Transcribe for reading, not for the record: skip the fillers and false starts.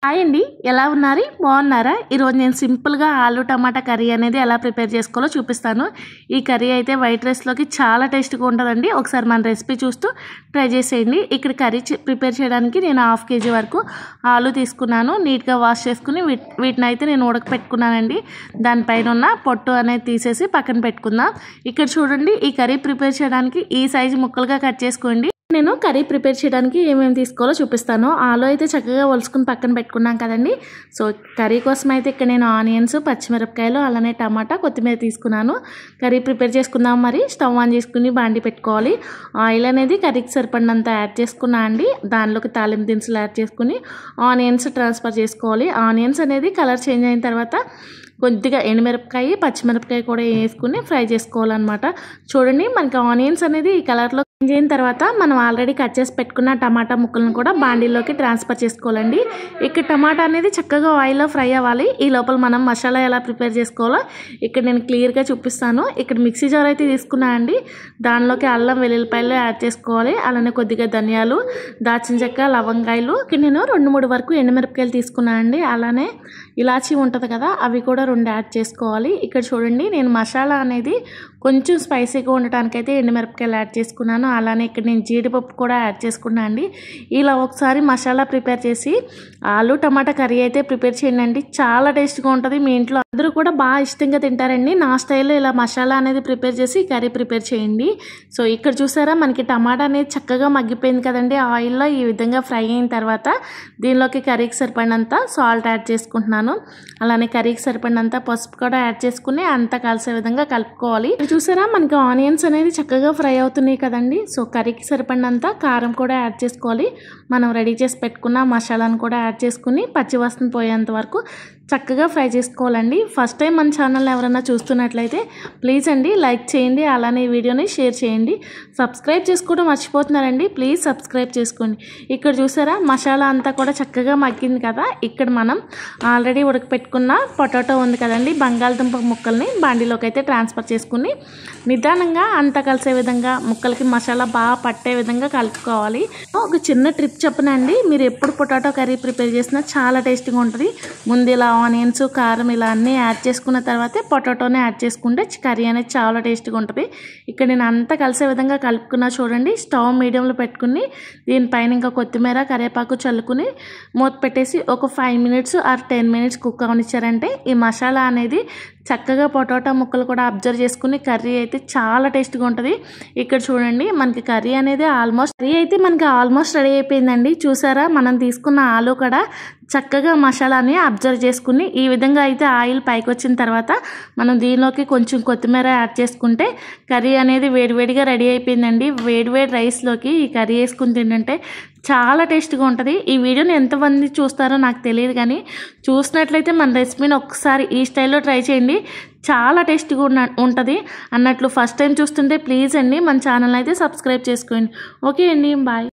Hi అండి, ఎలా ఉన్నారు? బాగున్నారా? ఈరోజు నేను సింపుల్గా ఆలు టమాటా కర్రీ అనేది ఎలా ప్రిపేర్ చేసుకోవాలో చూపిస్తాను. ఈ కర్రీ అయితే వైట్ రైస్లోకి చాలా టేస్ట్గా ఉంటుందండి. ఒకసారి మన రెసిపీ చూస్తూ ట్రై చేసేయండి. ఇక్కడ కర్రీ ప్రిపేర్ చేయడానికి నేను 1/2 kg వరకు ఆలు తీసుకున్నాను. నీట్గా వాష్ చేసుకుని వీటిని అయితే నేను ఉడకపెట్టుకున్నానండి. దానిపైన ఉన్న పొట్టు అనేది తీసేసి పక్కన పెట్టుకుందాం. ఇక్కడ చూడండి, ఈ కర్రీ ప్రిపేర్ చేయడానికి ఈ సైజు ముక్కలుగా కట్ చేసుకోండి. నేను కర్రీ ప్రిపేర్ చేయడానికి ఏమేమి తీసుకోవాలో చూపిస్తాను. ఆలు అయితే చక్కగా ఒలుసుకుని పక్కన పెట్టుకున్నాం కదండి. సో కర్రీ కోసం అయితే ఇక్కడ నేను ఆనియన్స్, పచ్చిమిరపకాయలు, అలానే టమాటా, కొత్తిమీర తీసుకున్నాను. కర్రీ ప్రిపేర్ చేసుకుందాం. మరి స్టవ్ ఆన్ చేసుకుని బాండి పెట్టుకోవాలి. ఆయిల్ అనేది కర్రీకి సరిపడినంత యాడ్ చేసుకున్నా అండి. దానిలోకి తాలింపు దినుసులు యాడ్ చేసుకుని ఆనియన్స్ ట్రాన్స్ఫర్ చేసుకోవాలి. ఆనియన్స్ అనేది కలర్ చేంజ్ అయిన తర్వాత కొద్దిగా ఎండుమిరపకాయ, పచ్చిమిరపకాయ కూడా వేసుకుని ఫ్రై చేసుకోవాలన్నమాట. చూడండి, మనకి ఆనియన్స్ అనేది ఈ కలర్లో చేంజ్ అయిన తర్వాత మనం ఆల్రెడీ కట్ చేసి పెట్టుకున్న టమాటా ముక్కలను కూడా బాండీలోకి ట్రాన్స్ఫర్ చేసుకోవాలండి. ఇక్కడ టమాటా అనేది చక్కగా ఆయిల్లో ఫ్రై అవ్వాలి. ఈ లోపల మనం మసాలా ఎలా ప్రిపేర్ చేసుకోవాలో ఇక్కడ నేను క్లియర్గా చూపిస్తాను. ఇక్కడ మిక్సీ జార్ అయితే తీసుకున్నా అండి. దానిలోకి అల్లం, వెల్లుల్లిపాయలు యాడ్ చేసుకోవాలి. అలానే కొద్దిగా ధనియాలు, దాల్చిన చెక్క, లవంగాయలు, ఇక్కడ నేను 2-3 వరకు ఎండుమిరపకాయలు తీసుకున్నాను అండి. అలానే ఇలాచీ ఉంటుంది కదా, అవి కూడా 2 యాడ్ చేసుకోవాలి. ఇక్కడ చూడండి, నేను మసాలా అనేది కొంచెం స్పైసీగా ఉండటానికైతే ఎండుమిరపకాయలు యాడ్ చేసుకున్నాను. అలానే ఇక్కడ నేను జీడిపప్పు కూడా యాడ్ చేసుకున్నాను అండి. ఇలా ఒకసారి మసాలా ప్రిపేర్ చేసి ఆలు టమాటా కర్రీ అయితే ప్రిపేర్ చేయండి. చాలా టేస్ట్గా ఉంటుంది. మీ ఇంట్లో అందరూ కూడా బాగా ఇష్టంగా తింటారండి. నా స్టైల్లో ఇలా మసాలా అనేది ప్రిపేర్ చేసి కర్రీ ప్రిపేర్ చేయండి. సో ఇక్కడ చూసారా, మనకి టమాటా అనేది చక్కగా మగ్గిపోయింది కదండి. ఆయిల్లో ఈ విధంగా ఫ్రై అయిన తర్వాత దీనిలోకి కర్రీకి సరిపడినంత సాల్ట్ యాడ్ చేసుకుంటున్నాను. అలానే కర్రీకి సరిపడినంత పసుపు కూడా యాడ్ చేసుకుని అంతా కలిసే విధంగా కలుపుకోవాలి. చూసారా, మనకి ఆనియన్స్ అనేది చక్కగా ఫ్రై అవుతున్నాయి కదండి. సో కర్రీకి సరిపడినంత కారం కూడా యాడ్ చేసుకోవాలి. మనం రెడీ చేసి పెట్టుకున్న మసాలాను కూడా యాడ్ చేసుకుని పచ్చివాసన పోయేంత వరకు చక్కగా ఫ్రై చేసుకోవాలండి. ఫస్ట్ టైం మన ఛానల్ ఎవరైనా చూస్తున్నట్లయితే ప్లీజ్ అండి లైక్ చేయండి. అలానే ఈ వీడియోని షేర్ చేయండి. సబ్స్క్రైబ్ చేసుకోవడం మర్చిపోతున్నారండి, ప్లీజ్ సబ్స్క్రైబ్ చేసుకోండి. ఇక్కడ చూసారా, మసాలా అంతా కూడా చక్కగా మగ్గింది కదా. ఇక్కడ మనం ఆల్రెడీ ఉడకపెట్టుకున్న పొటాటో ఉంది కదండి, బంగాళదుంప ముక్కల్ని బాండీలోకి అయితే ట్రాన్స్ఫర్ చేసుకుని నిదానంగా అంతా కలిసే విధంగా ముక్కలకి మసాలా బాగా పట్టే విధంగా కలుపుకోవాలి. ఒక చిన్న ట్రిప్ చెప్పనండి, మీరు ఎప్పుడు పొటాటో కర్రీ ప్రిపేర్ చేసినా చాలా టేస్టీగా ఉంటుంది. ముందు ఇలా ఆనియన్స్, కారం ఇలా అన్నీ యాడ్ చేసుకున్న తర్వాతే పొటాటోనే యాడ్ చేసుకుంటే కర్రీ అనేది చాలా టేస్టీగా ఉంటుంది. ఇక్కడ నేను అంతా కలిసే విధంగా కలుపుకున్నా. చూడండి, స్టవ్ మీడియంలో పెట్టుకుని దీనిపైన ఇంకా కొత్తిమీర, కరివేపాకు చల్లుకుని మూత పెట్టేసి ఒక 5 minutes ఆర్ 10 minutes కుక్ అవనిచ్చారంటే ఈ మసాలా అనేది చక్కగా పొటాటో ముక్కలు కూడా అబ్జర్వ్ చేసుకుని కర్రీ అయితే చాలా టేస్ట్గా ఉంటుంది. ఇక్కడ చూడండి, మనకి కర్రీ అనేది ఆల్మోస్ట్ రెడీ అయిపోయిందండి. చూసారా, మనం తీసుకున్న ఆలు కూడా చక్కగా మసాలాని అబ్జర్వ్ చేసుకుని ఈ విధంగా అయితే ఆయిల్ పైకి వచ్చిన తర్వాత మనం దీనిలోకి కొంచెం కొత్తిమీర యాడ్ చేసుకుంటే కర్రీ అనేది వేడివేడిగా రెడీ అయిపోయిందండి. వేడివేడి రైస్లోకి ఈ కర్రీ వేసుకుని తింటుంటే చాలా టేస్ట్గా ఉంటుంది. ఈ వీడియోని ఎంతమంది చూస్తారో నాకు తెలియదు, కానీ చూసినట్లయితే మన రెసిపీని ఒకసారి ఈ స్టైల్లో ట్రై చేయండి. చాలా టేస్ట్గా ఉంటుంది. అన్నట్లు ఫస్ట్ టైం చూస్తుంటే ప్లీజ్ అండి మన ఛానల్ అయితే సబ్స్క్రైబ్ చేసుకోండి. ఓకే అండి, బాయ్.